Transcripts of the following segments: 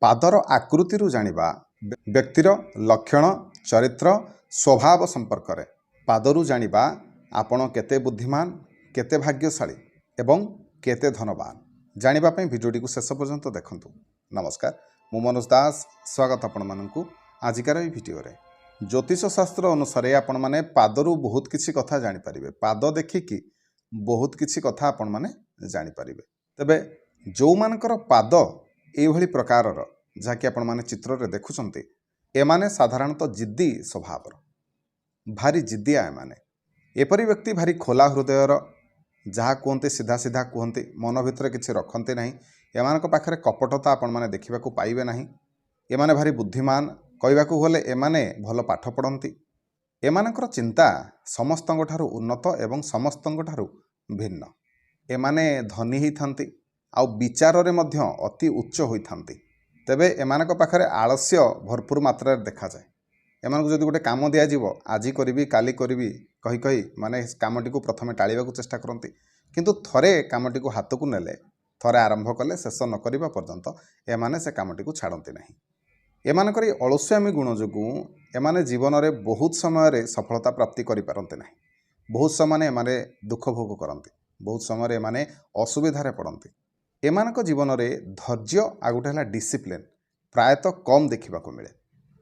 पादर आकृति जानिबा व्यक्तिर लक्षण चरित्र स्वभाव संपर्क रे पादरु जानिबा आपण केते बुद्धिमान केते भाग्यशाली एवं केते धनवान जानिबा पई भिडियोटी को शेष पर्यंत देखंतु। नमस्कार, मु मनोज दास स्वागत आपण मानकु आजिकार ए भिडियो रे। ज्योतिष शास्त्र अनुसार आपण माने पादरु बहुत किछि कथा जानि परिबे। पाद देखिकी बहुत किछि कथा आपण माने जानि परिबे। तबे जो मानकर पाद एभली प्रकारर जहाँकि आपण माने चित्र रे देखुचंती एमाने साधारणतः जिद्दी स्वभावर भारी जिद्दिया एमाने एपरी व्यक्ति भारी खोला हृदयर जहाँ कहते सीधा सीधा कहते मन भितर किसी रखते ना एमानक पाखरे कपटता आपण माने देखा पाइबे ना। एमाने भारी बुद्धिमान कहवाकू गले एमाने भल पाठ पढ़ती एमानकर चिंता समस्तଙ୍କ ठारू उन्नत एवं समस्तଙ୍କ ठारू भिन्न। एमाने धनी ही थांती आउ विचार रे मध्य अति उच्च होई थांती। तेबे एमानक पाखरे आलस्य भरपूर मात्रा देखा जाए। एमानक जदि गोटे काम दिया जीवो आजि करिवि काली करिवि कहि कहि माने कामटी को प्रथमे टाळिबा को चेष्टा करती किंतु थरे कामटी को हाथ को नेले थरे आरंभ कले शेष न करिबा पर्यंत एमाने से कामटी को छाड़ती नहीं। एमानकर अलस्यामी गुण जोगु एमाने जीवन में बहुत समय सफलता प्राप्ति करि पारंते नहीं। बहुत समय एमाने दुख भोग करती, बहुत समय एमाने असुविधारे पड़ती। एमानक जीवन में धैर्य आ गोटे है डिसिप्लिन प्रायतः कम देखा मिले।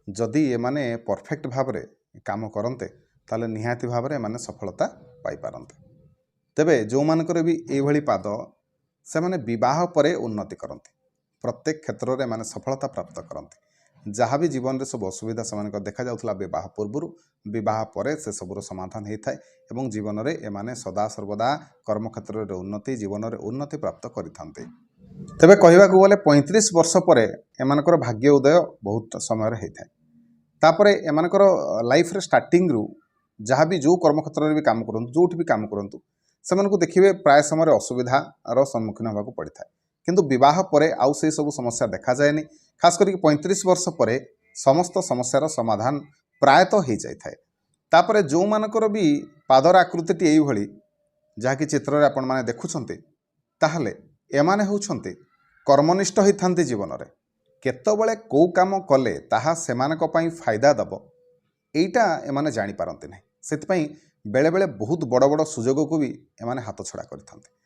जदि एमाने परफेक्ट भाव में काम करते ताले निहाती भाव में एमाने सफलता पाई पारंते। तेबे जो मानकर भी एभली पाद से माने विवाह परे उन्नति करती, प्रत्येक क्षेत्र में एमाने सफलता प्राप्त करती। जहाँ भी जीवन में सब असुविधा से देखा जाउथला विवाह पूर्व विवाह परे से सबुर समाधान होता है एवं जीवन में एमाने सदा सर्वदा कर्मक्षेत्र में उन्नति जीवन में उन्नति प्राप्त करिथान्ते। तेबे कहवाकू गले 35 वर्ष पर एमानकर भाग्य उदय बहुत समय होता है। तापरे एमानकर लाइफ रे स्टार्टिंग रु जहाँ भी जो कर्मक्षेत्र में भी काम करंतु जोठी भी काम करंतु सेमानकु देखिबे प्राय समय असुविधार सम्मुखीन होगा पड़ता है। किंतु विवाह परे आउ से सब समस्या देखा जाएनी। खास करके 35 वर्ष पर समस्त समस्यार समाधान प्रायतः हो जाए। तापरे जो मानकर भी पादर आकृति यही भली जहाँकि चित्र रे आपण माने देखुछंते ताहले एमाने होउछंते कर्मनिष्ठ होइथांते। जीवन में केतबेले को काम कले ताहा सेमानक पई फायदा दब एटा एमाने जानि पारंते नहीं। सेतपई बेले बेले बहुत बड़ बड़ सुजोग को भी एमाने हाथ छड़ा करिथांते।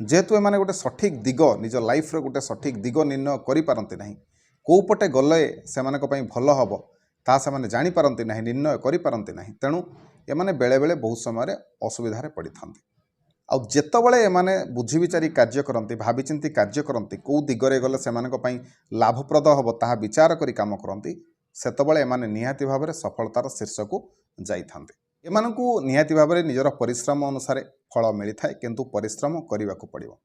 जेहेतु एमाने गोटे सठिक दिग निज लाइफ रे गोटे सठिक दिग निर्णय करि पारंते नहीं। को पटे गले सेमानक पई भल हबो ता सेमाने जानि पारंते नहीं, निर्णय करि पारंते नहीं। तेणु एमाने बेले बेले बहुत समय असुविधारे पड़िथांते। आ जेतबेले एमाने बुझी विचारी कार्य करती भावी चिंती कार्य करती कौ दिगरे गले सेमानक पई लाभप्रद हबो ताहा विचार करी काम करती सेतबेले एमाने निहाती भाव में सफलतार शीर्ष को जाइथांते। एमानकु निहाती भाव में निजर परिश्रम अनुसार फल मिलता है किंतु परिश्रम करने पड़ो।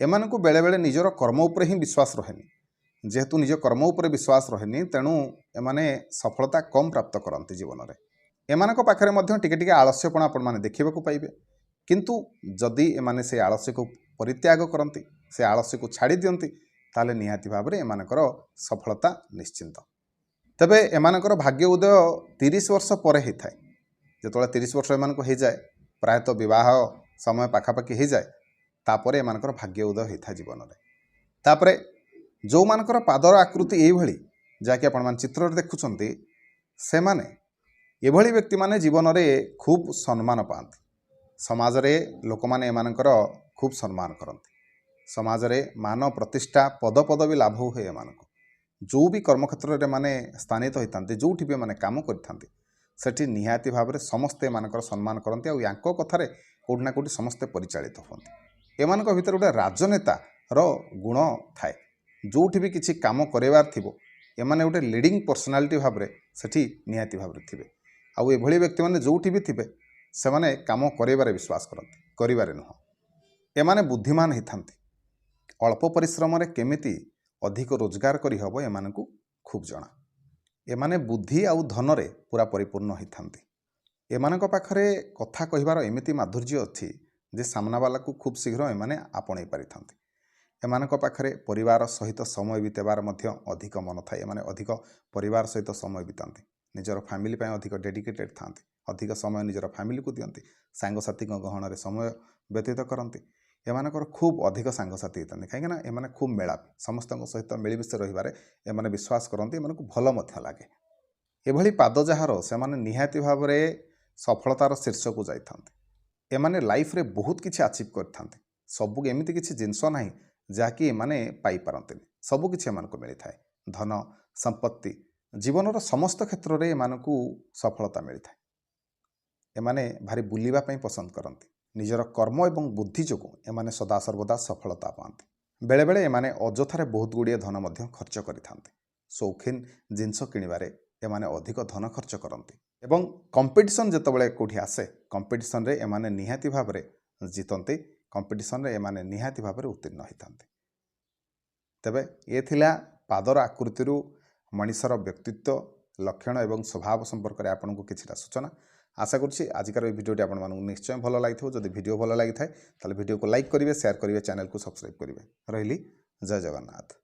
एमानकु बेले बेले निजर कर्म उपर ही विश्वास रहेनी। जेहेतु निज कर्म उपर विश्वास रहेनी तेणु एमाने सफलता कम प्राप्त करती जीवन में। एमानक पाखरे मध्य टिके टिके आलस्यपण आपण माने देखिबाकू पाइबे। किंतु जदि एमाने से आलस्य को परित्याग करती से आलस्य को छाड़ी दियंती ताले निहाती भाव में एमानकर सफलता निश्चिंत। तबे एमानकर भाग्य उदय 30 वर्ष पर होता है। जो 30 वर्ष एमानक हो जाए प्रायतः विवाह समय पाखापाखि हो जाए तापर एमानकर भाग्य उदय होता है जीवन में। तापरे जो मानकर पादर आकृति यही भली जहाँकि आपण मान चित्र देखुचंती से माने एभली व्यक्ति माने जीवन में खूब सम्मान पाती। समाज रे लोक माने एमानकर खूब सम्मान करती। समाज रे मान प्रतिष्ठा पद पदवी लाभ हुए। एमानक जो भी कर्मक्षेत्र रे माने स्थानित होइथांती जोठी भी माने काम करिथांती सेठी निहाती भाव में समस्ते एमानकर सम्मान करती। आ यांको कथारे कोठी ना कोठी समस्ते परिचालित होती। एमानक भितर गोटे राजनेतार गुण थाए। जोठी भी किसी काम करवार थिबो एमाने गोटे लीडिंग पर्सनालिटी भाव में सेठी निहाती भाव में थिबे। आउ एभली व्यक्ति माने जोठी भी थिबे सेमाने काम करिबारे विश्वास करती, करिबारे नुह। एमाने बुद्धिमान होइथांती। अल्प परिश्रम रे केमिति अधिक रोजगार करि हबो एमानकु खूब जଣା। एमाने बुद्धि आउ धन रे पूरा परिपूर्ण होइथांती। एमानक पाखरे कथा कहिबार एमिति माधुर्य अछि जे सामना वाला को खूब शीघ्र एमाने आपणै पारिथांती। एमानक पाखरे परिवार सहित समय बितेबार मध्य अधिक मन थाए। एमाने अधिक परिवार सहित समय बितांती। निजर फैमिली पय अधिक डेडिकेटेड थांती। अधिक समय निजर फैमिली को दियंती। सांगसाथी गहण रे समय व्यतीत करती। ଏମାନଙ୍କର ଖୁବ୍ ଅଧିକ ସାଙ୍ଗସାଥି ହେଇଥାନ୍ତି କାହିଁକିନା ଏମାନେ ଖୁବ୍ ମେଳାପି ସମସ୍ତଙ୍କ ସହିତ ମିଳିମିଶି ରହିବାରେ ଏମାନେ ବିଶ୍ୱାସ କରନ୍ତି ଏମାନଙ୍କୁ ଭଲ ମଧ୍ୟ ଲାଗେ। ଏଭଳି ପାଦ ଯାହାର ସେମାନେ ନିହାତି ଭାବରେ ସଫଳତାର ଶୀର୍ଷକୁ ଯାଇଥାନ୍ତି। ଏମାନେ ଲାଇଫ୍ରେ ବହୁତ କିଛି ଆଚିଭ୍ କରିଥାନ୍ତି। ସବୁ ଏମିତି କିଛି ଜିନିଷ ନାହିଁ ଯାହାକି ଏମାନେ ପାଇପାରନ୍ତିନି। ସବୁକିଛି ଏମାନଙ୍କୁ ମିଳିଥାଏ। ଧନ ସମ୍ପତ୍ତି ଜୀବନର ସମସ୍ତ କ୍ଷେତ୍ରରେ ଏମାନଙ୍କୁ ସଫଳତା ମିଳିଥାଏ। ଏମାନେ ଭାରି ବୁଲିବା ପାଇଁ ପସନ୍ଦ କରନ୍ତି। ନିଜର କର୍ମ ଏବଂ ବୁଦ୍ଧି ଯୋଗୁଁ ଏମାନେ ସଦାସର୍ବଦା ସଫଳତା ପାଆନ୍ତି। ବେଳେବେଳେ ଏମାନେ ଅଯଥାରେ ବହୁତ ଗୁଡ଼ିଏ ଧନ ମଧ୍ୟ ଖର୍ଚ୍ଚ କରିଥାନ୍ତି। ସୌଖିନ ଜିନିଷ କିଣିବାରେ ଏମାନେ ଅଧିକ ଧନ ଖର୍ଚ୍ଚ କରନ୍ତି ଏବଂ କମ୍ପିଟିସନ୍ ଯେତେବେଳେ କେଉଁଠି ଆସେ କମ୍ପିଟିସନ୍ରେ ଏମାନେ ନିହାତି ଭାବରେ ଜିତନ୍ତି। କମ୍ପିଟିସନ୍ରେ ଏମାନେ ନିହାତି ଭାବରେ ଉତ୍ତୀର୍ଣ୍ଣ ହୋଇଥାନ୍ତି। ତେବେ ଏ ଥିଲା ପାଦର ଆକୃତିରୁ ମଣିଷର ବ୍ୟକ୍ତିତ୍ୱ ଲକ୍ଷଣ ଏବଂ ସ୍ୱଭାବ ସମ୍ପର୍କରେ ଆପଣଙ୍କୁ କିଛିଟା ସୂଚନା। ଆଶା କରୁଛି ଆଜିକାର এই ଭିଡ଼ିଓଟି ଆପଣମାନଙ୍କୁ ନିଶ୍ଚୟ ଭଲ ଲାଗିଥିବ। ଯଦି ଭିଡ଼ିଓ ଭଲ ଲାଗିଥାଏ ତାହେଲେ ଭିଡ଼ିଓକୁ ଲାଇକ୍ କରିବେ, ସେୟାର କରିବେ, ଚ୍ୟାନେଲକୁ ସବସ୍କ୍ରାଇବ୍ କରିବେ। ରହିଲି, ଜୟ ଜଗନ୍ନାଥ।